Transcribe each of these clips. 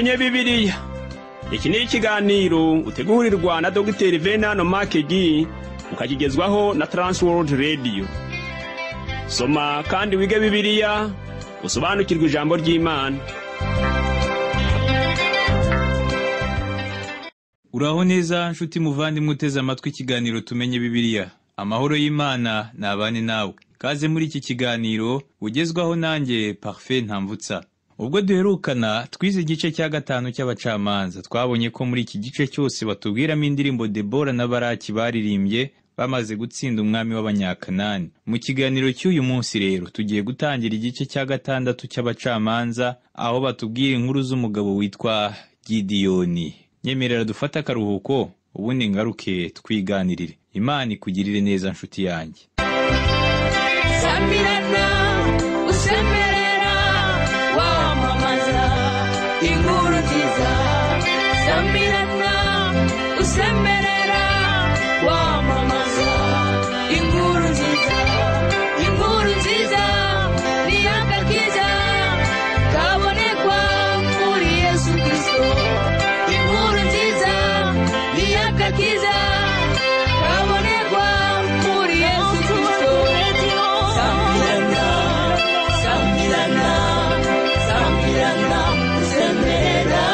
tumenye Bibiliya. Iki ni ikiganiro utegurirwa na Dr. Venano Makegi ukakigezwaho na Transworld Radio. Soma kandi wige Bibiliya, usobanukirwe ijambo ry'Imana. Uraho neza nshuti muvandimwe uteze amatwi ikiganiro tumenye Bibiliya. Amahoro y'Imana nabane nawe. Kaze muri iki kiganiro ugezwaho nanjye Parfait Ntamvutsa. Ubwo duherukana twize igice cya 5 cy'abacamanza, twabonye ko muri iki gice cyose batubwiramo indirimbo Debora na Baraki baririmbye bamaze gutsinda umwami w'Abanyakanani. Mu kiganiro cy'uyu munsi rero tugiye gutangira igice cya 6 cy'abacamanza, aho batubwira inkuru z'umugabo witwa Gideyoni. Nyemerera dufata akaruhuko ubundi ngaruke twiganirire. Imana ikugirire neza nshuti yanjye. Samirana usemerera wamamaza inkuru nziza. Samirana usemerera wamamaza inkuru nziza. Inkuru nziza ni agakiza kabonekwa muri Yesu Kristo. Inkuru nziza ni agakiza kabonekwa muri Yesu Kristo. Samirana, Samirana, Samirana usemerera.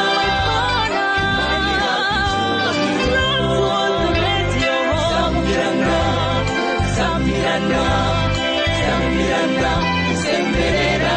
Samirana, Samirana, Samirana usemerera.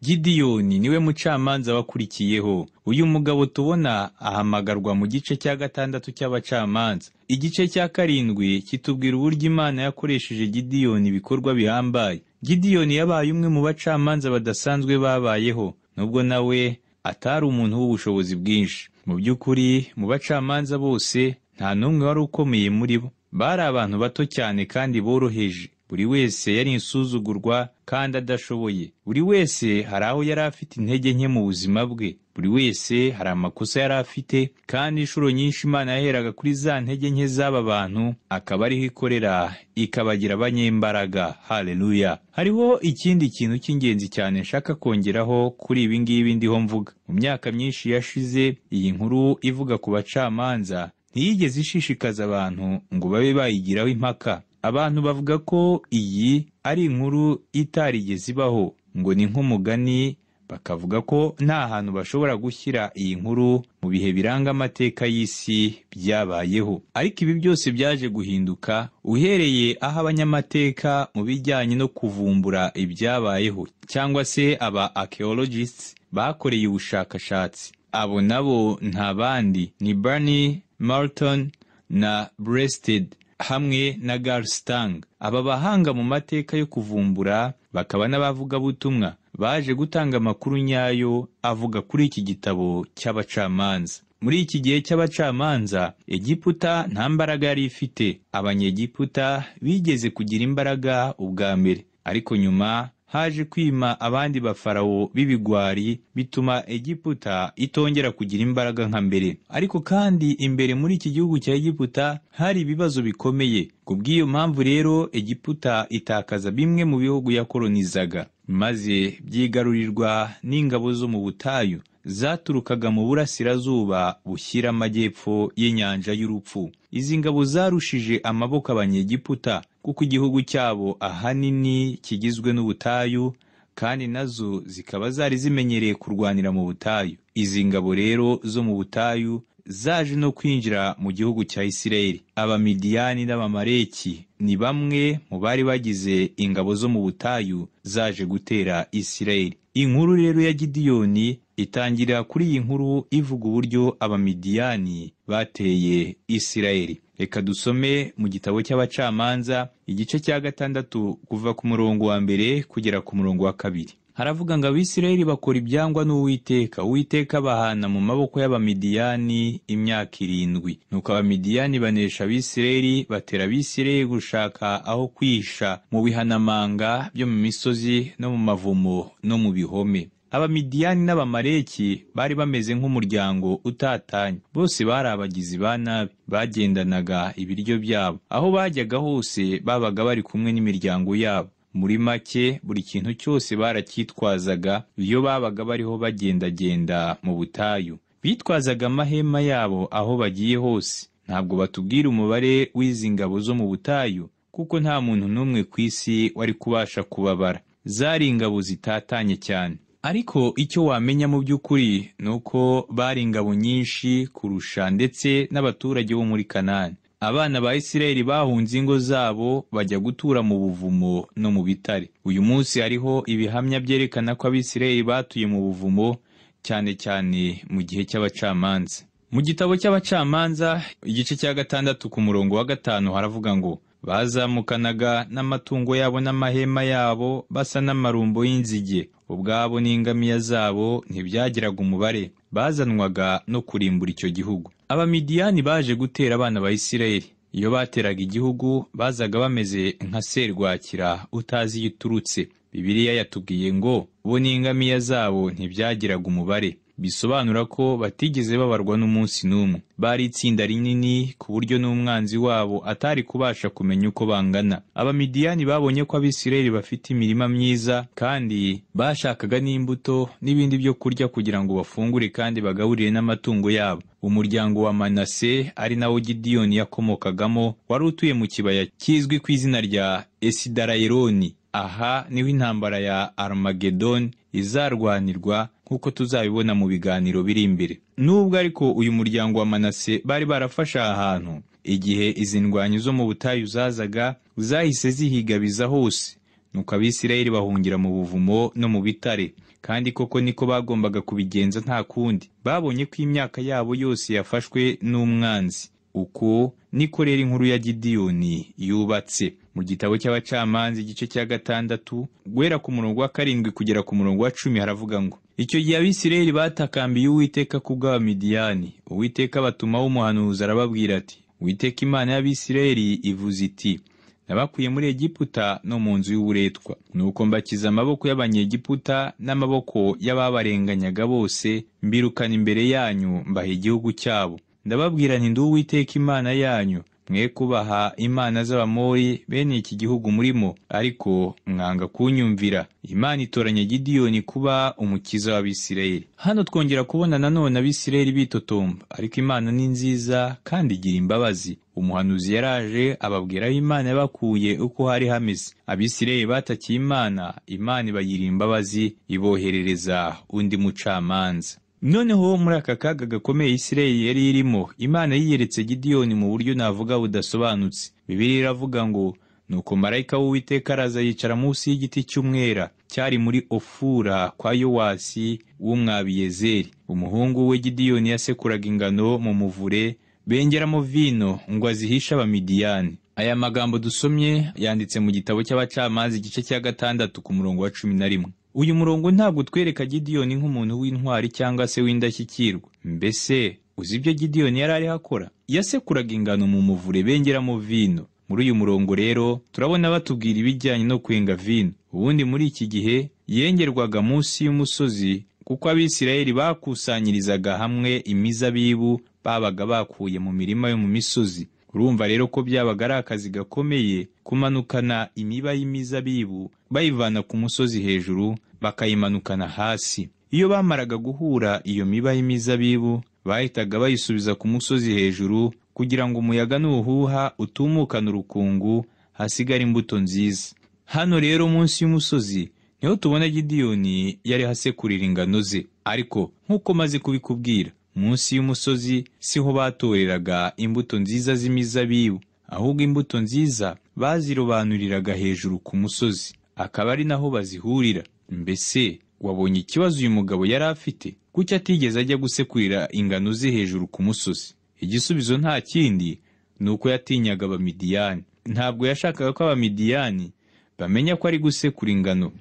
Gideyoni niwe mucamanza wakurikiyeho. Uyu mugabo tubona ahamagarwa mu gice cya 6 cy'abacamanza. Igice cya 7 kitubwira uburyo Imana yakoresheje Gideyoni ibikorwa bihambaye. Gideyoni yabaye umwe mu bacamanza badasanzwe babayeho, nubwo nawe atari umuntu w'ubushobozi bwinshi. Mu by'ukuri mu bacamanza bose nta n'umwe wari ukomeye muri bo. Bari abantu bato cyane kandi boroheje. Buri wese yari insuzugurwa kandi adashoboye. Buri wese hari aho yari afite intege nke mu buzima bwe. Buri wese hari amakosa yari afite, kandi inshuro nyinshi Imana yaheraga kuri za ntege nke z'aba bantu akaba ariho ikorera ikabagira abanyembaraga. Haleluya. Hariho ikindi kintu cy'ingenzi cyane nshaka kongeraho kuri ibi ngibi ndiho mvuga. Mu myaka myinshi yashize iyi nkuru ivuga ku bacamanza ntiyigeze ishishikaza abantu ngo babe bayigiraho impaka. Abantu bavuga ko iyi ari inkuru itarigeze ibaho, ngo ni nk'umugani, bakavuga ko nta hantu bashobora gushyira iyi nkuru mu bihe biranga amateka y'isi byabayeho. Ariko ibi byose byaje guhinduka uhereye aho abanyamateka mu bijyanye no kuvumbura ibyabayeho cyangwa se aba archaeologists bakoreye ubushakashatsi. Abo nabo nta bandi ni Barney Martin na Breasted hamwe na Garstang. Aba bahanga mu mateka yo kuvumbura bakaba n'abavugabutumwa baje gutanga amakuru nyayo avuga kuri iki gitabo cy'abacamanza. Muri iki gihe cy'abacamanza, Egiputa nta mbaraga yari ifite. Abanyegiputa bigeze kugira imbaraga ubwa mbere, ariko nyuma haje kwima abandi bafarawo b'ibigwari bituma Egiputa itongera kugira imbaraga nka mbere. Ariko kandi imbere muri iki gihugu cya Egiputa hari ibibazo bikomeye. Kubw'iyo mpamvu rero Egiputa itakaza bimwe mu bihugu yakolonizaga, maze byigarurirwa n'ingabo zo mu butayu zaturukaga mu burasirazuba bushyira amajyepfo y'inyanja y'urupfu. Izi ngabo zarushije amaboko abanyegiputa kuko igihugu cyabo ahanini kigizwe n'ubutayu, kandi nazo zikaba zari zimenyereye kurwanira mu butayu. Izi ngabo rero zo mu butayu zaje no kwinjira mu gihugu cya Isirayeli. Abamidiyani n'Abamaleki ni bamwe mu bari bagize ingabo zo mu butayu zaje gutera Isirayeli. Inkuru rero ya Gideyoni itangira kuri iyi nkuru ivuga uburyo Abamidiyani bateye Isirayeli. Reka dusome mu gitabo cy'abacamanza igice cya 6 kuva ku murongo wa 1 kugera ku murongo wa 2. Haravuga ngo Abisirayeli bakora ibyangwa n'Uwiteka. Uwiteka bahana mu maboko y'Abamidiyani imyaka 7. Nuko Abamidiyani banesha Abisirayeli, batera Abisirayeli gushaka aho kwisha mu bihanamanga byo mu misozi no mu mavumo no mu bihome. Abamidiyani n'Abamaleki bari bameze nk'umuryango utatanye. Bose bari abagizi ba nabi, bagendanaga ibiryo byabo. Aho bajyaga hose babaga bari kumwe n'imiryango yabo. Muri make buri kintu cyose baracyitwazaga iyo babaga bariho bagendagenda mu butayu. Bitwazaga amahema yabo aho bagiye hose. Ntabwo batubwira umubare w'izi ngabo zo mu butayu, kuko nta muntu n'umwe ku isi wari kubasha kubabara. Zari ingabo zitatanye cyane. Ariko icyo wamenya mu by'ukuri ni uko bari ingabo nyinshi kurusha ndetse n'abaturage bo muri Kanani. Abana ba Isirayeli bahunze ingo zabo bajya gutura mu buvumo no mu bitare. Uyu munsi hariho ibihamya byerekana ko Abisirayeli batuye mu buvumo, cyane cyane mu gihe cy'abacamanza. Mu gitabo cy'abacamanza igice cya 6 ku murongo wa 5 haravuga ngo, bazamukanaga n'amatungo yabo n'amahema yabo basa n'amarumbo y'inzige, ubwabo n'ingamiya zabo ntibyagiraga umubare, bazanwaga no kurimbura icyo gihugu. Abamidiyani baje gutera abana ba Isirayeli. Iyo bateraga igihugu bazaga bameze nka serwakira utazi iyo iturutse. Bibiliya yatubwiye ngo bo n'ingamiya zabo ntibyagiraga umubare, bisobanura ko batigeze babarwa n'umunsi n'umwe. Bari itsinda rinini ku buryo n'umwanzi wabo atari kubasha kumenya uko bangana. Abamidiyani babonye ko Abisirayeli bafite imirima myiza kandi bashakaga n'imbuto n'ibindi byo kurya kugira ngo bafungure kandi bagaburire n'amatungo yabo. Umuryango wa Manase, ari nawo Gideyoni yakomokagamo, wari utuye mu kibaya kizwi ku izina rya Esidarayeroni. Aha niho intambara ya Armagedoni izarwanirwa, nk'uko tuzabibona mu biganiro biri imbere. Nubwo ariko uyu muryango wa Manase bari barafashe aha hantu, igihe izi ndwanyi zo mu butayu zazaga zahise zihigabiza hose, nuko Abisirayeli bahungira mu buvumo no mu bitare. Kandi koko niko bagombaga kubigenza, nta kundi. Babonye ko imyaka yabo yose yafashwe n'umwanzi. Uko niko rero inkuru ya Gideyoni yubatse. Mu gitabo cy'abacamanza igice cya 6 guhera ku murongo wa 7 kugera ku murongo wa 10 haravuga ngo, icyo gihe Abisirayeli batakambiye Uwiteka kubw'Abamidiyani. Uwiteka batumaho umuhanuzi arababwira ati, Uwiteka Imana y'Abisirayeli ivuze iti, nabakuye muri Egiputa no mu nzu y'uburetwa, nuko mbakiza amaboko y'Abanyegiputa n'amaboko y'ababarenganyaga bose, mbirukana imbere yanyu mbaha igihugu cyabo. Ndababwira nti, ndi Uwiteka Imana yanyu. Mwe kubaha imana z'Abamori bene iki gihugu murimo, ariko mwanga kunyumvira. Imana itoranya Gideyoni kuba umukiza w'Abisirayeli. Hano twongera kubona nanone Abisirayeli bitotomba, ariko Imana ni nziza kandi igira imbabazi. Umuhanuzi yaraje ababwira aho Imana yabakuye uko hari hameze. Abisirayeli batakiye Imana, Imana ibagira imbabazi, iboherereza undi mucamanza. Noneho muri aka kaga gakomeye Isirayeli yari irimo, Imana yiyeretse Gideyoni mu buryo navuga budasobanutse. Bibiliya iravuga ngo, nuko marayika w'Uwiteka araza yicara munsi y'igiti cy'umwera cyari muri Ofura kwa Yowasi w'Umwabiyezeri. Umuhungu we Gideyoni yasekuraga ingano mu muvure bengeramo vino ngo azihishe Abamidiyani. Aya magambo dusomye yanditse mu gitabo cy'abacamanza igice cya 6 ku murongo wa 11. Uyu murongo ntabwo twereka Gideyoni nk'umuntu w'intwari cyangwa se w'indashyikirwa. Mbese uzi ibyo Gideyoni yari ari akora? Yasekuraga ingano mu muvure bengeramo vino. Muri uyu murongo rero turabona batubwira ibijyanye no kwenga vino. Ubundi muri iki gihe yengerwaga munsi y'umusozi, kuko Abisirayeli bakusanyirizaga hamwe imizabibu babaga bakuye mu mirima yo mu misozi. Urumva rero ko byabaga ari akazi gakomeye kumanukana imiba y'imizabibu bayivana ku musozi hejuru bakayimanukana hasi. Iyo bamaraga guhura iyo miba y'imizabibu, bahitaga bayisubiza ku musozi hejuru kugira ngo umuyaga nuhuha utumukane urukungu, hasigara imbuto nziza. Hano rero munsi y'umusozi niho tubona Gideyoni yari hasekurira ingano ze. Ariko nk'uko maze kubikubwira, munsi y'umusozi siho batoreraga imbuto nziza z'imizabibu, ahubwo imbuto nziza bazirobanuriraga hejuru ku musozi, akaba ari naho bazihurira. Mbese wabonye ikibazo uyu mugabo yari afite? Kuki atigeze ajya gusekurira ingano ze hejuru ku musozi? Igisubizo nta kindi, nuko yatinyaga Abamidiyani. Ntabwo yashakaga ko Abamidiyani bamenya ko ari gusekura ingano.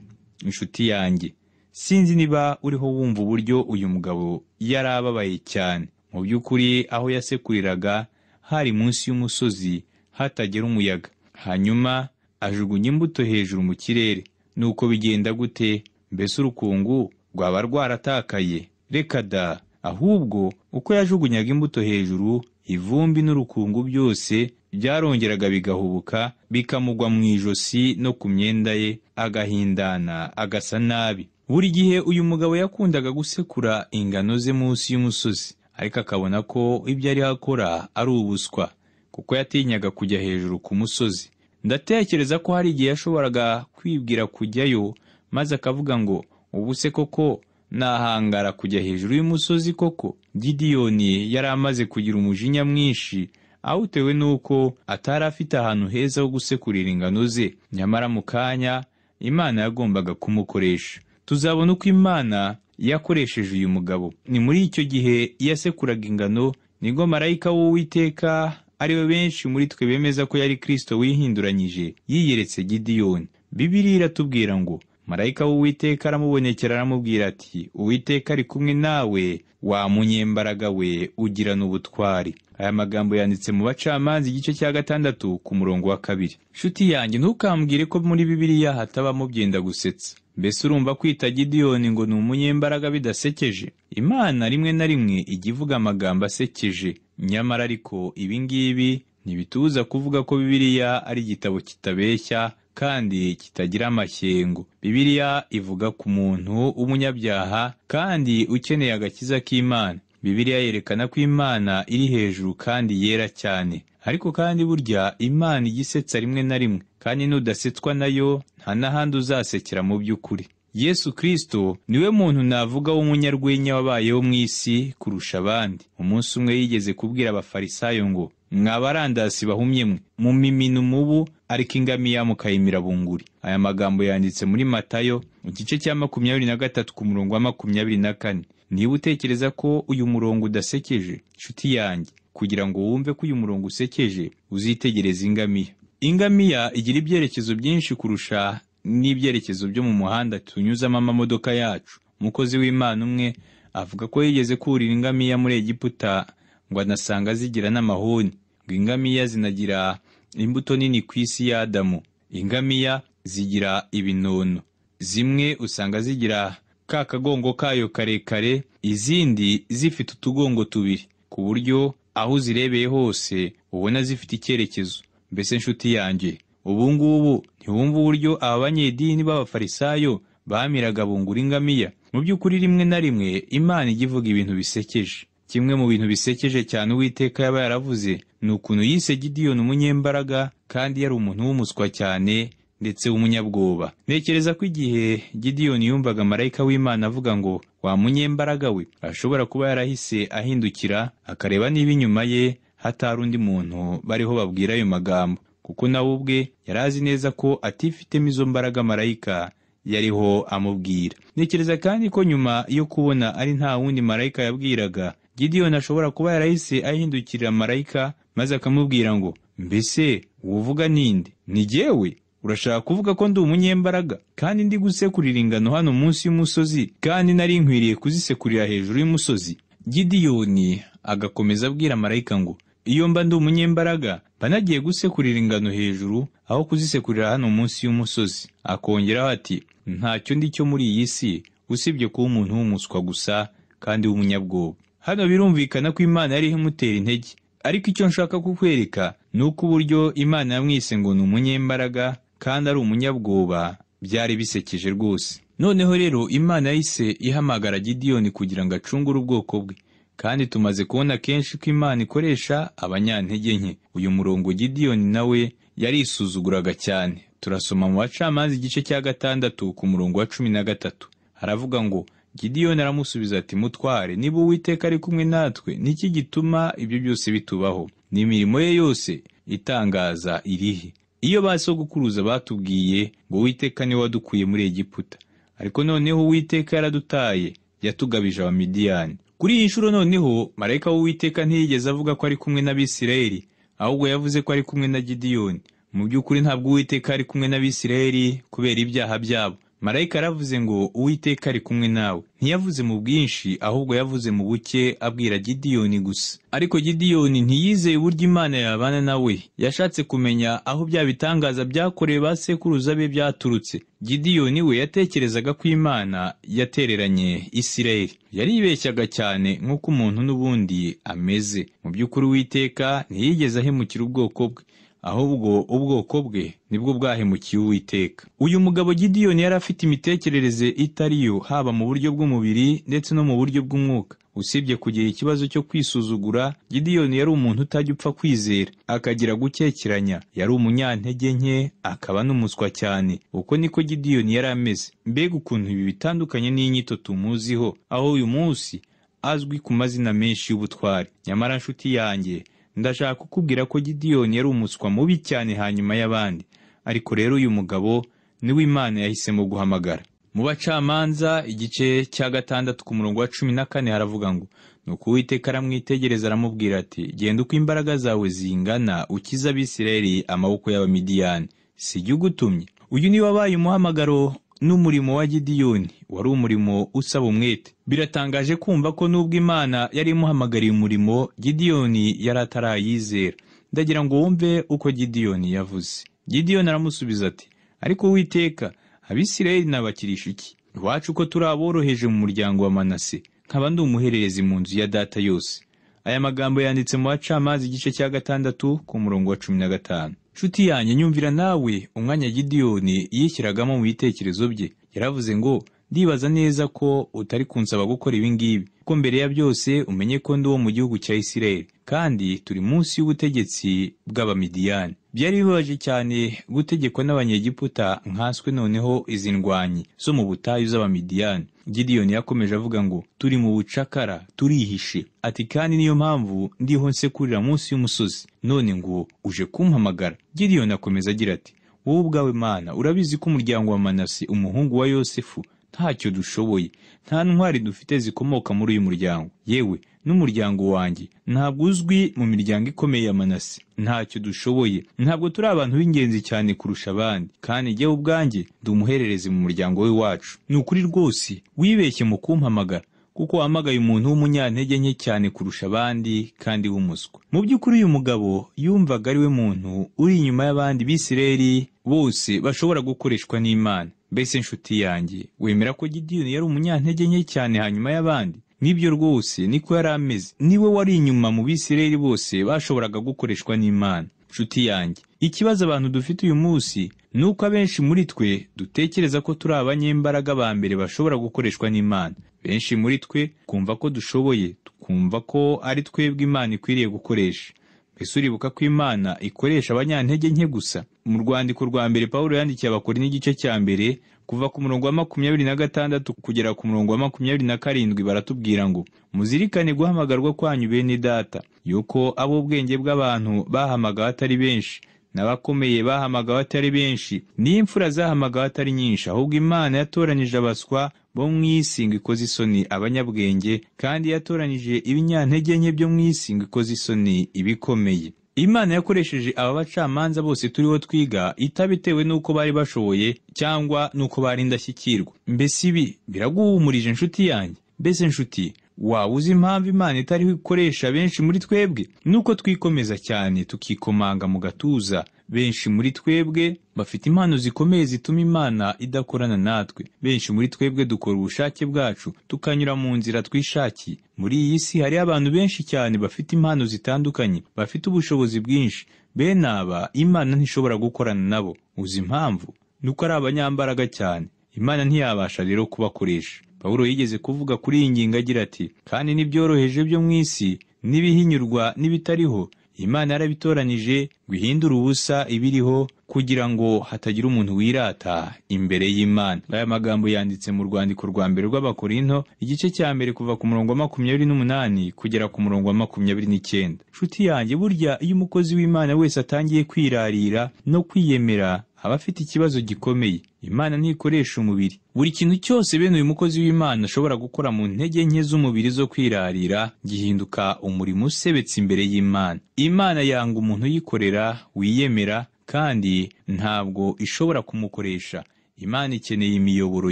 Inshuti yanjye, sinzi niba uriho wumva uburyo uyu mugabo yari ababaye cyane. Mu by'ukuri aho yasekuriraga hari munsi y'umusozi hatagera umuyaga. Hanyuma ajugunya imbuto hejuru mu kirere. Nuko bigenda gute? Mbese urukungu rwaba rwaratakaye? Reka da! Ahubwo uko yajugunyaga imbuto hejuru, ivumbi n'urukungu byose byarongeraga bigahubuka bikamugwa mu ijosi no ku myenda ye, agahindana agasa nabi. Buri gihe uyu mugabo yakundaga gusekura ingano ze munsi y'umusozi, ariko akabona ko ibyo ari akora ari ubuswa, kuko yatinyaga kujya hejuru ku musozi. Ndatekereza ko hari igihe yashoboraga kwibwira kujyayo, maze akavuga ngo ubu se koko nahangara kujya hejuru y'umusozi koko? Gideyoni yari amaze kugira umujinya mwinshi, awutewe n'uko atari afite ahantu heza ho gusekurira ingano ze. Nyamara mu kanya Imana yagombaga kumukoresha. Tuzabona uko Imana yakoresheje uyu mugabo. Ni muri icyo gihe yasekuraga ingano nibwo marayika w'Uwiteka, ari we benshi muri twe bemeza ko yari Kristo wihinduranyije, yiyeretse Gideyoni. Bibiliya iratubwira ngo marayika w'Uwiteka aramubonekera aramubwira ati, Uwiteka ari kumwe nawe, wa munyembaraga we, ugirana ubutwari. Aya magambo yanditse mu Bacamanza igice cya 6 ku murongo wa 2. Nshuti yanjye, ntukambwire ko muri Bibiliya hatabamo byenda gusetsa. Mbese urumva kwita Gideyoni ngo ni umunyembaraga bidasekeje? Imana rimwe na rimwe ijya ivuga amagambo asekeje. Nyamara ariko ibi ngibi ntibitubuza kuvuga ko Bibiliya ari igitabo kitabeshya kandi kitagira amashyengo. Bibiliya ivuga ku muntu w'umunyabyaha kandi ukeneye agakiza k'Imana. Bibiliya yerekana ko Imana iri hejuru kandi yera cyane. Ariko kandi burya Imana igisetsa rimwe na rimwe, kandi nudasetswa nayo nta n'ahandi uzasekera mu by'ukuri. Yesu Kristo niwe muntu navuga w'umunyarwenya wabayeho mu isi kurusha abandi. Umunsi umwe yigeze kubwira abafarisayo ngo, mwabarandasi bahumye mwe, mumimina umubu ariko ingamiya mukayimira bunguri. Aya magambo yanditse muri Matayo mu gice cya 23 ku murongo wa 24. Niba utekereza ko uyu murongo udasekeje, nshuti yanjye, kugira ngo wumve ko uyu murongo usekeje, uzitegereza ingamiya. Ingamiya igira ibyerekezo byinshi kurusha n'ibyerekezo byo mu muhanda tunyuzamo amamodoka yacu. Umukozi w'Imana umwe avuga ko yigeze kurira ingamiya muri Egiputa, ngo anasanga zigira n'amahoni. Ngo ingamiya zinagira imbuto nini ku isi ya Adamu. Ingamiya zigira ibinono. Zimwe usanga zigira ka kagongo kayo karekare, izindi zifite utugongo tubiri, ku buryo aho uzirebeye hose ubona zifite icyerekezo. Mbese nshuti yanjye, ubu ngubu ntiwumva uburyo aba banyedini b'abafarisayo bamiraga bungura ingamiya? Mu by'ukuri rimwe na rimwe Imana ijya ivuga ibintu bisekeje. Kimwe mu bintu bisekeje cyane Uwiteka yaba yaravuze ni ukuntu yise Gideyoni umunyembaraga kandi yari umuntu w'umuswa cyane ndetse w'umunyabwoba. Ntekereza ko igihe Gideyoni yumvaga marayika w'Imana avuga ngo wa munyembaraga we, ashobora kuba yarahise ahindukira akareba niba inyuma ye hatari undi muntu bariho babwira ayo magambo, kuko nawe ubwe yari azi neza ko atifitemo izo mbaraga marayika yariho amubwira. Ntekereza kandi ko nyuma yo kubona ari nta wundi marayika yabwiraga, Gideyoni ashobora kuba yarahise ahindukirira marayika maze akamubwira ngo, mbese uvuga ninde? Ni jyewe? Urashaka kuvuga ko ndi umunyembaraga kandi ndi gusekurira ingano hano munsi y'umusozi, kandi nari nkwiriye kuzisekurira hejuru y'umusozi? Gideyoni agakomeza abwira marayika ngo, iyo mba ndi umunyembaraga mba nagiye gusekurira ingano hejuru aho kuzisekurira hano munsi y'umusozi. Akongeraho ati, ntacyo ndi cyo muri iyi si usibye kuba umuntu w'umuswa gusa kandi w'umunyabwoba. Hano birumvikana ko Imana yari imutera intege, ariko icyo nshaka kukwereka ni uko uburyo Imana yamwise ngo ni umunyembaraga kandi ari umunyabwoba byari bisekeje rwose. Noneho rero Imana yahise ihamagara Gideyoni kugira ngo acungure ubwoko bwe, kandi tumaze kubona kenshi ko Imana ikoresha abanyantege nke. Uyu murongo Gideyoni nawe yarisuzuguraga cyane. Turasoma mu Bacamanza igice cya 6 ku murongo wa 13. Haravuga ngo, Gideyoni aramusubiza ati, mutware, niba Uwiteka ari kumwe natwe, niki gituma ibyo byose bitubaho? N'imirimo ye yose itangaza irihe? Iyo basogokuruza batubwiye ngo Uwiteka ni wadukuye muri Egiputa, ariko noneho Uwiteka yaradutaye, yatugabije Abamidiyani. Kuri iyi nshuro noneho marayika w'Uwiteka ntiyigeze avuga ko ari kumwe n'Abisirayeli, ahubwo yavuze ko ari kumwe na Gideyoni. Mu by'ukuri ntabwo Uwiteka ari kumwe n'Abisirayeli kubera ibyaha byabo. marayika yaravuze ngo Uwiteka ari kumwe nawe. Ntiyavuze mu bwinshi, ahubwo yavuze mu buke abwira Gideyoni gusa. Ariko Gideyoni ntiyizeye uburyo Imana yabana nawe. Yashatse kumenya aho bya bitangaza byakorewe ba sekuruza be byaturutse. Gideyoni we yatekerezaga ko Imana yatereranye Isirayeli. Yaribeshyaga cyane nk'uko umuntu n'ubundi ameze. Mu by'ukuri Uwiteka ntiyigeze ahemukira ubwoko bwe, ahubwo ubwoko bwe nibwo bwahemukiye Uwiteka. Uyu mugabo Gideyoni yari afite imitekerereze itariyo, haba mu buryo bw'umubiri ndetse no mu buryo bw'umwuka. Usibye kugira ikibazo cyo kwisuzugura, Gideyoni yari umuntu utajya upfa kwizera, akagira gukekeranya. Yari umunyantege nke, akaba n'umuswa cyane. Uko niko Gideyoni yari ameze. Mbega ukuntu ibi bitandukanye n'inyito tumuziho, aho uyu munsi azwi ku mazina menshi y'ubutwari. Nyamara nshuti yanjye, ndashaka kukubwira ko Gideyoni yari umuswa mubi cyane hanyuma y'abandi. Ariko rero uyu mugabo niwe Imana yahisemo guhamagara. Mu Bacamanza igice cya 6 ku murongo wa 14 haravuga ngo, nuko Uwiteka aramwitegereza aramubwira ati, genda uko imbaraga zawe zingana ukiza Abisirayeli amaboko y'Abamidiyani. Si jye ugutumye. Uyu ni wabaye umuhamagaro n'umurimo wa Gideyoni, wari umurimo usaba umwete. Biratangaje kumva ko nubwo Imana yari imuhamagariye umurimo, Gideyoni yari atarayizera. Ndagira ngo wumve uko Gideyoni yavuze. Gideyoni aramusubiza ati, ariko Uwiteka, Abisirayeli nabakirisha iki? Iwacu ko turi aboroheje mu muryango wa Manase, nkaba ndi umuhererezi mu nzu ya data yose. Aya magambo yanditse mu Bacamanza igice cya 6 ku murongo wa 15. Nshuti yanjye, nyumvira nawe umwanya Gideyoni yishyiragamo mu bitekerezo bye. Yaravuze ngo, ndibaza neza ko utari kunsaba gukora ibi ngibi, ko mbere ya byose umenye ko ndi wo mu gihugu cya Isirayeli, kandi turi munsi y'ubutegetsi bw'Abamidiyani. Byari bibabaje cyane gutegekwa n'Abanyegiputa nkaswe noneho izi ndwanyi zo mu butayu z'Abamidiyani. Gideyoni yakomeje avuga ngo, turi mu bucakara, turihishe. Ati kandi niyo mpamvu ndiho nsekurira munsi y'umusozi. None ngo uje kumpamagara. Gideyoni akomeza agira ati, wowe ubwawe Mana urabizi ko umuryango wa Manase umuhungu wa Yosefu ntacyo dushoboye, nta ntwari dufite zikomoka muri uyu muryango. Yewe n'umuryango wanjye ntabwo uzwi mu miryango ikomeye ya Manase. Ntacyo dushoboye, ntabwo turi abantu b'ingenzi cyane kurusha abandi, kandi jyewe ubwanjye ndi umuhererezi mu muryango we wacu. Ni ukuri rwose wibeshye mu kumpamagara, kuko wahamagaye umuntu w'umunyantege nke cyane kurusha abandi kandi w'umuswa. Mu by'ukuri uyu mugabo yumvaga ari we muntu uri inyuma y'abandi Bisirayeli bose bashobora gukoreshwa n'Imana. Mbese nshuti yanjye, wemera ko Gideyoni yari umunyantege nke cyane hanyuma y'abandi? Nibyo rwose niko yari ameze. Niwe wari inyuma mu Bisirayeli bose bashoboraga gukoreshwa n'Imana. Nshuti yanjye, ikibazo abantu dufite uyu munsi ni uko abenshi muri twe dutekereza ko turi abanyembaraga ba mbere bashobora gukoreshwa n'Imana. Benshi muri twe kumva ko dushoboye, tukumva ko ari twebwe Imana ikwiriye gukoresha. Mbese uribuka ko Imana ikoresha abanyantege nke gusa? Mu rwandiko rwa mbere Pawulo yandikiye Abakorinto igice cya 1 kuva ku murongo wa 26 kugera ku murongo wa 27 baratubwira ngo, muzirikane guhamagarwa kwanyu bene data, yuko ab'ubwenge bw'abantu bahamagawe atari benshi, n'abakomeye bahamagawe atari benshi, n'imfura zahamagawe atari nyinshi, ahubwo Imana yatoranije abaswa bo mu isi ngo ikoze isoni abanyabwenge, kandi yatoranije ibinyantege nke byo mu isi ngo ikoze isoni ibikomeye. Imana yakoresheje aba bacamanza bose turiho twiga itabitewe n'uko bari bashoboye cyangwa n'uko bari indashyikirwa. Mbese ibi biraguhumurije nshuti yanjye? Mbese nshuti, waba uzi impamvu Imana itariho ikoresha benshi muri twebwe? Nuko twikomeza cyane tukikomanga mu gatuza. Benshi muri twebwe bafite impano zikomeye zituma Imana idakorana natwe. Benshi muri twebwe dukora ubushake bwacu, tukanyura mu nzira twishakiye. Muri iyi si hari abantu benshi cyane bafite impano zitandukanye, bafite ubushobozi bwinshi. Bene aba Imana ntishobora gukorana nabo. Uzi impamvu? Nuko ari abanyambaraga cyane. Imana ntiyabasha rero kubakoresha. Pawulo yigeze kuvuga kuri iyi ngingo agira ati, kandi n'ibyoroheje byo mu isi n'ibihinyurwa n'ibitariho Imana yarabitoranije guhindura ubusa ibiriho, kugira ngo hatagira umuntu wirata imbere y'Imana. Aya magambo yanditse mu rwandiko rwa mbere rw'Abakorinto igice cya 1 kuva ku murongo wa 28 kugera ku murongo wa 29. Nshuti yanjye, burya iyo umukozi w'Imana wese atangiye kwirarira no kwiyemera, aba afite ikibazo gikomeye. Imana ntikoresha umubiri. Buri kintu cyose bene uyu mukozi w'Imana ashobora gukora mu ntege nke z'umubiri zo kwirarira gihinduka umurimo usebetse imbere y'Imana. Imana yanga umuntu uyikorera wiyemera, kandi ntabwo ishobora kumukoresha. Imana ikeneye imiyoboro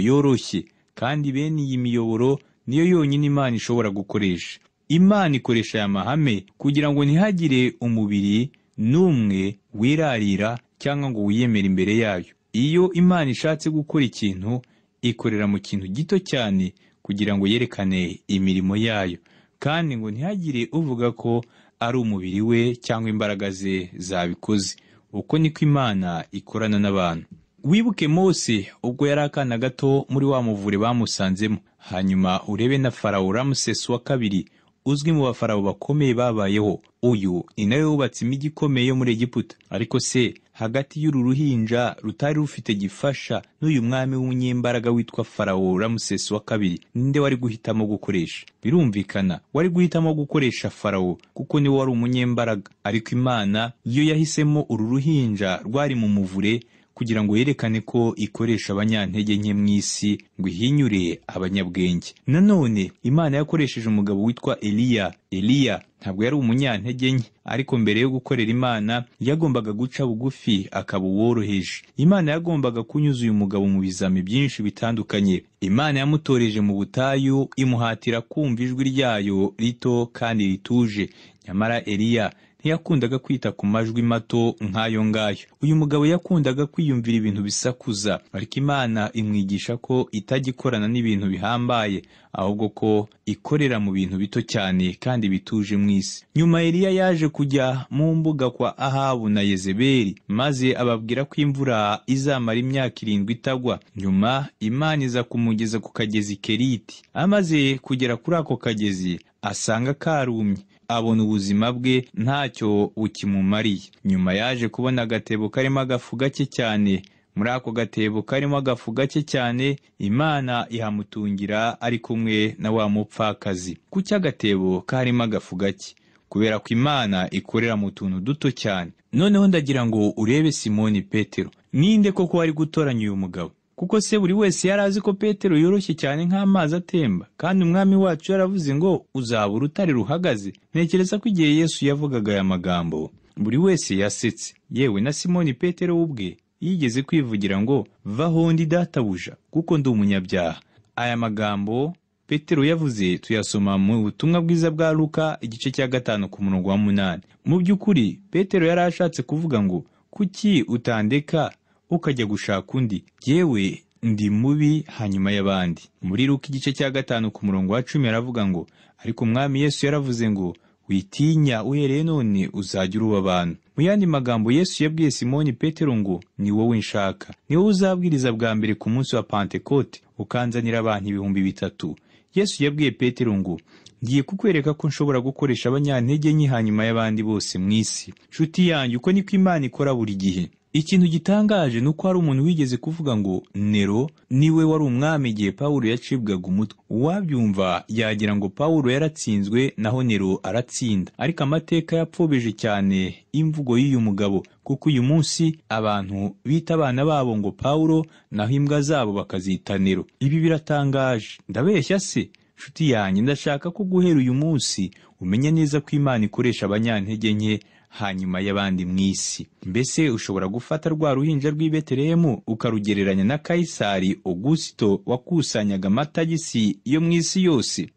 yoroshye, kandi bene iyi miyoboro niyo yonyine Imana ishobora gukoresha. Imana ikoresha aya mahame kugira ngo ntihagire umubiri n'umwe wirarira cyangwa ngo wiyemere imbere yayo. Iyo Imana ishatse gukora ikintu, ikorera mu kintu gito cyane kugira ngo yerekane imirimo yayo, kandi ngo ntihagire uvuga ko ari umubiri we cyangwa imbaraga ze zabikoze. Uko niko Imana ikorana n'abantu. Wibuke Mose ubwo yari akana gato muri wa muvure bamusanzemo. Hanyuma urebe na Farawo Ramsesi wa kabiri, uzwi mu bafarawo bakomeye babayeho. Uyu ni nawe wubatse imijyi ikomeye yo muri Egiputa. Ariko se hagati y'uru ruhinja rutari rufite gifasha n'uyu mwami w'umunyembaraga witwa Farawo Ramsesi wa kabiri, ninde wari guhitamo gukoresha? Birumvikana wari guhitamo gukoresha Farawo kuko niwe wari umunyembaraga. Ariko Imana yo yahisemo uru ruhinja rwari mu muvure kugira ngo yerekane ko ikoresha abanyantege nke mu isi ngo ihinyure abanyabwenge. Nanone Imana yakoresheje umugabo witwa Eliya. Eliya ntabwo yari umunyantege nke, ariko mbere yo gukorera Imana yagombaga guca bugufi akaba uworoheje. Imana yagombaga kunyuza uyu mugabo mu bizami byinshi bitandukanye. Imana yamutoreje mu butayu, imuhatira kumva ijwi ryayo rito kandi rituje. Nyamara Eliya ntiyakundaga kwita ku majwi mato nk'ayo ngayo. Uyu mugabo yakundaga kwiyumvira ibintu bisakuza, ariko Imana imwigisha ko itajya ikorana n'ibintu bihambaye, ahubwo ko ikorera mu bintu bito cyane kandi bituje mu isi. Nyuma Eliya yaje kujya mu mbuga kwa Ahabu na Yezebeli, maze ababwira ko imvura izamara imyaka 7 itagwa. Nyuma Imana iza kumugeza ku kagezi Keriti. Amaze kugera kuri ako kagezi, asanga karumye. Abona ubuzima bwe ntacyo bukimumariye. Nyuma yaje kubona agatebo karimo agafu gake cyane. Muri ako gatebo karimo agafu gake cyane, Imana ihamutungira ari kumwe na wa mupfakazi. Ku cy'agatebo karimo agafu gake, kubera ko Imana ikorera mu tuntu duto cyane. Noneho ndagira ngo urebe Simoni Petero. Ninde koko wari gutoranya uyu mugabo? Kuko se buri wese yari azi ko Petero yoroshye cyane nk'amazi atemba, kandi umwami wacu yaravuze ngo uzaba urutare ruhagaze. Ntekereza ko igihe Yesu yavugaga aya magambo, buri wese yasetse. Yewe na Simoni Petero ubwe yigeze kwivugira ngo vaho ndi databuja, kuko ndi umunyabyaha. Aya magambo Petero yavuze tuyasoma mu butumwa bwiza bwa Luka igice cya 5 ku murongo wa 8. Mu by'ukuri Petero yari ashatse kuvuga ngo kuki utandeka ukajya gushaka undi? Yewe ndi mubi hanyuma y'abandi. Muri Luka igice cya 5 ku murongo wa 10 aravuga ngo ariko umwami Yesu yaravuze ngo witinya, uhereye none uzajya uruba abantu. Mu yandi magambo Yesu yabwiye Simoni Petero ngo ni wowe nshaka, ni wowe uzabwiriza bwa mbere ku munsi wa Pentekote ukanzanira abantu 3,000. Yesu yabwiye Petero ngo ngiye kukwereka ko nshobora gukoresha abanyantege nke hanyuma y'abandi bose mu isi. Nshuti yanjye, uko niko Imana ikora buri gihe. Ikintu gitangaje nuko hari umuntu wigeze kuvuga ngo Nero niwe wari umwami igihe Pawulo yacibwaga umutwe. Uwabyumva yagira ngo Pawulo yaratsinzwe naho Nero aratsinda. Ariko amateka yapfobeje cyane imvugo y'uyu mugabo, kuko uyu munsi abantu bita abana babo ngo Pawulo, naho imbwa zabo bakazita Nero. Ibi biratangaje. Ndabeshya se? Nshuti yanjye, ndashaka ko guhera uyu munsi umenya neza ko Imana ikoresha abanyantege nke hanyuma y'abandi mu isi. Mbese ushobora gufata rwa ruhinja rw'i Betelehemu ukarugereranya na Kaisari Augusito wakusanyaga amatagisi yo mu isi yose?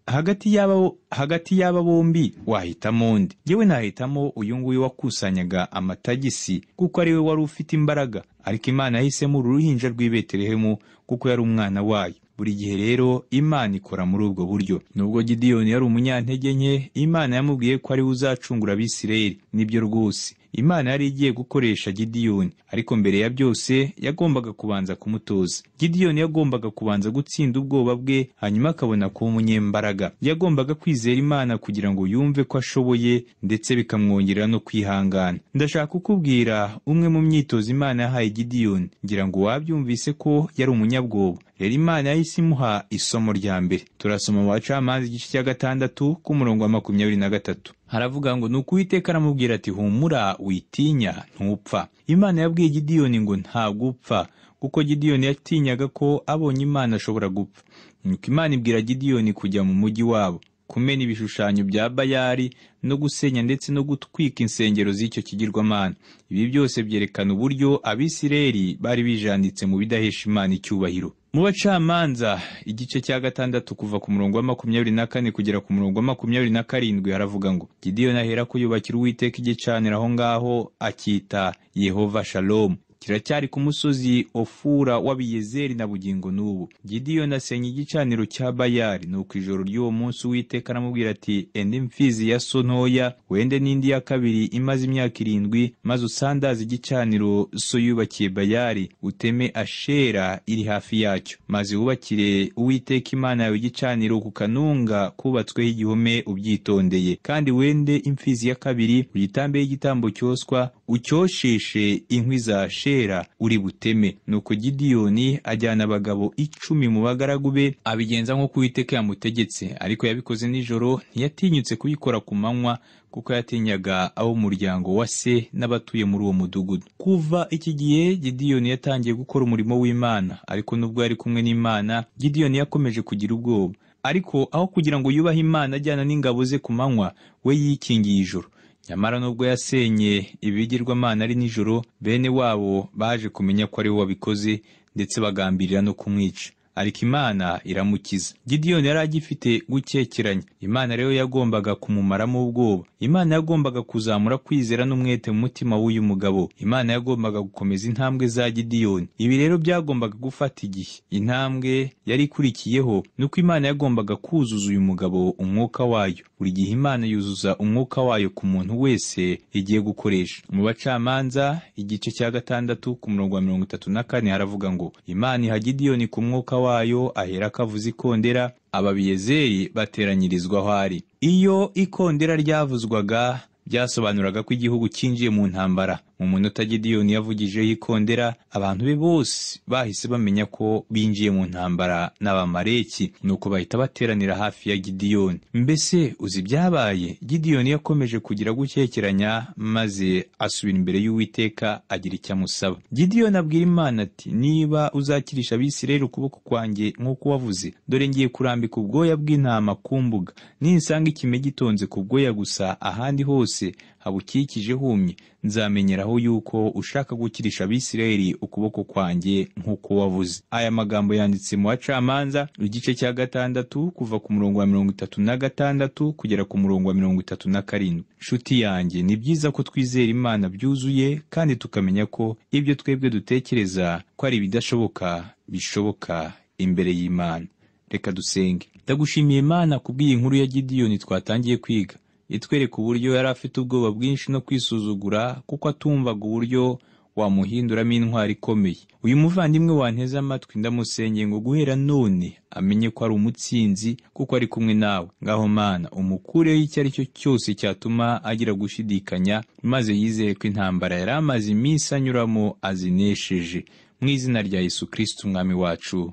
Hagati y'aba bombi wahitamo nde? Yewe nahitamo uyu nguyu wakusanyaga amatagisi, kuko ari we wari ufite imbaraga. Ariko Imana yahisemo uru ruhinja rw'i Betelehemu kuko yari umwana wayo. Buri gihe rero Imana ikora muri ubwo buryo. Nubwo Gideyoni yari umunyantege nke, Imana yamubwiye ko ari we uzacungura Abisirayeli. Nibyo rwose, Imana yari igiye gukoresha Gideyoni, ariko mbere ya byose yagombaga kubanza kumutoza. Gideyoni yagombaga kubanza gutsinda ubwoba bwe, hanyuma akabona kuba umunyembaraga. Yagombaga kwizera Imana kugira ngo yumve ko ashoboye, ndetse bikamwongerera no kwihangana. Ndashaka kukubwira umwe mu myitozo Imana yahaye Gideyoni. Ngira ngo wabyumvise ko yari umunyabwoba. Rero Imana yahise imuha isomo rya mbere. Turasoma mu Bacamanza igice cya 6 ku murongo wa 23. Haravuga ngo nuko Uwiteka aramubwira ati humura witinya ntupfa. Imana yabwiye Gideyoni ngo ntabwo upfa, kuko Gideyoni yatinyaga ko abonye Imana ashobora gupfa. Nuko Imana ibwira Gideyoni kujya mu mujyi wabo. kumena ibishushanyo bya Bayali no gusenya ndetse no gutwika insengero z'icyo kigirwamana. Ibi byose byerekana uburyo Abisirayeli bari bijanditse mu bidahesha Imana icyubahiro. Mu Bacamanza igice cya 6 kuva ku murongo wa 24 kugera ku murongo wa 27 haravuga ngo Gideyoni ahera ko yubakira Uwiteka igicaniro aho ngaho akita Yehova Shalom. Kiracyari ku musozi Ofura w'Abiyezeri na bugingo n'ubu. Gideyoni asenya igicaniro cya Bayali, nuko ijoro ry'uwo munsi Uwiteka aramubwira ati ende mfizi ya so ntoya wende n'indi ya kabiri imaze imyaka 7 maze usandaze igicaniro so yubakiye Bayali uteme Ashera iri hafi yacyo, maze wubakire Uwiteka Imana yawe igicaniro ku kanunga kubatsweho igihome ubyitondeye, kandi wende imfizi ya kabiri uyitambeho igitambo cyoswa ucyosheshe inkwi za Ashera uri buteme. Nuko Gideyoni ajyana abagabo 10 mu bagaragu be abigenza nk'uko Uwiteka yamutegetse, ariko yabikoze nijoro, ntiyatinyutse kubikora ku manywa kuko yatinyaga abo muryango wa se n'abatuye muri uwo mudugudu. Kuva iki gihe Gideyoni yatangiye gukora umurimo w'Imana, ariko nubwo yari kumwe n'Imana Gideyoni yakomeje kugira ubwoba. Ariko aho kugira ngo yubahe Imana ajyana n'ingabo ze ku manywa, we yikingiye ijoro. Nyamara nubwo yasenye ibigirwamana ari nijoro, bene wabo baje kumenya ko ari we wabikoze ndetse bagambirira no kumwica, ariko Imana iramukiza. Gideyoni yari agifite gukekeranya. Imana rero yagombaga kumumaramo ubwoba. Imana yagombaga kuzamura kwizera n'umwete mu mutima w'uyu mugabo. Imana yagombaga gukomeza intambwe za Gideyoni. Ibi rero byagombaga gufata igihe. Intambwe yari ikurikiyeho nuko Imana yagombaga kuzuza uyu mugabo umwuka wayo. Buri gihe Imana yuzuza umwuka wayo ku muntu wese igiye gukoresha. Mu Bacamanza igice cya 6 ku murongo wa 34 haravuga ngo Imana iha Gideyoni ku mwuka wayo, ahera kavuza ikondera, Ababiyezeri bateranyirizwa aho ari. Iyo ikondera ryavuzwaga byasobanuraga ko igihugu cyinjiye mu ntambara. Mu munota Gideyoni yavugijeho ikondera, abantu be bose bahise bamenya ko binjiye mu ntambara n'Abamaleki, nuko bahita bateranira hafi ya Gideyoni. Mbese uzi byabaye? Gideyoni yakomeje kugira gukekeranya, maze asubira imbere y'Uwiteka agira icyo amusaba. Gideyoni abwira Imana ati niba uzakirisha Abisirayeli ukuboko kwanjye nk'uko wavuze, dore ngiye kurambika ubwoya bw'intama ku mbuga, ninsanga ikime gitonze ku bwoya gusa, ahandi hose habukikije humye, nzamenyeraho yuko ushaka gukirisha Abisirayeli ukuboko kwanjye nk'uko wavuze. Aya magambo yanditse mu Bacamanza igice cya 6 kuva ku murongo wa 36 kugera ku murongo wa 37. Nshuti yanjye, ni byiza ko twizera Imana byuzuye kandi tukamenya ko ibyo twebwe dutekereza ko ari bidashoboka bishoboka imbere y'Imana. Reka dusenge. Ndagushimiye Imana kubw'iyi nkuru ya Gideyoni twatangiye kwiga. Itwereka uburyo yari afite ubwoba bwinshi no kwisuzugura kuko atumvaga uburyo wamuhinduramo intwari ikomeye. Uyu muvandimwe wanteze amatwi ndamusengeye ngo guhera none amenye ko ari umutsinzi kuko ari kumwe nawe. Ngaho Mana umukureho icyo ari cyo cyose cyatuma agira gushidikanya, maze yizere ko intambara yari amaze iminsi anyuramo azinesheje. Mu izina rya Yesu Kristo umwami wacu.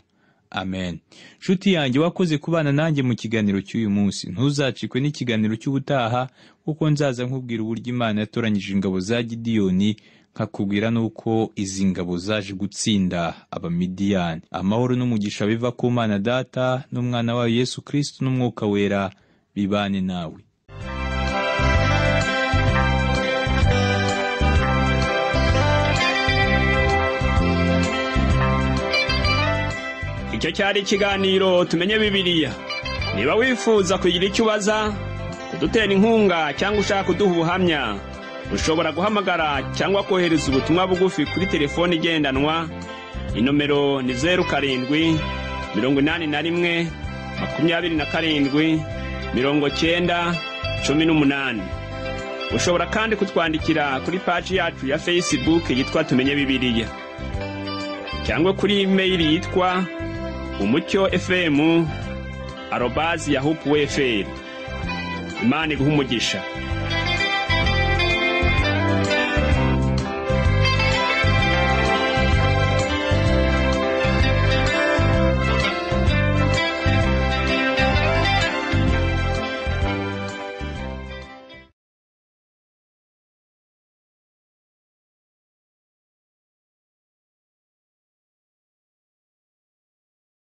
Amen. Nshuti yanjye, wakoze kubana nanjye mu kiganiro cy'uyu munsi. Ntuzacikwe n'ikiganiro cy'ubutaha kuko nzaza nkubwira uburyo Imana yatoranyije ingabo za Gideyoni, nkakubwira nuko izi ngabo zaje gutsinda Abamidiyani. Amahoro n'umugisha biva ku Mana Data n'Umwana wayo Yesu Kristo n'Umwuka Wera bibane nawe. Icyo cyari ikiganiro tumenye Bibiliya. Niba wifuza kugira icyo ubaza, kudutera inkunga cyangwa ushaka kuduha ubuhamya, ushobora guhamagara cyangwa kohereza ubutumwa bugufi kuri telefone igendanwa. Inomero ni 07 81 27 90 18. Ushobora kandi kutwandikira kuri page yacu ya Facebook yitwa Tumenye Bibiliya, cyangwa kuri email yitwa umucyo@yahoo.fr. Imana iguhe umugisha.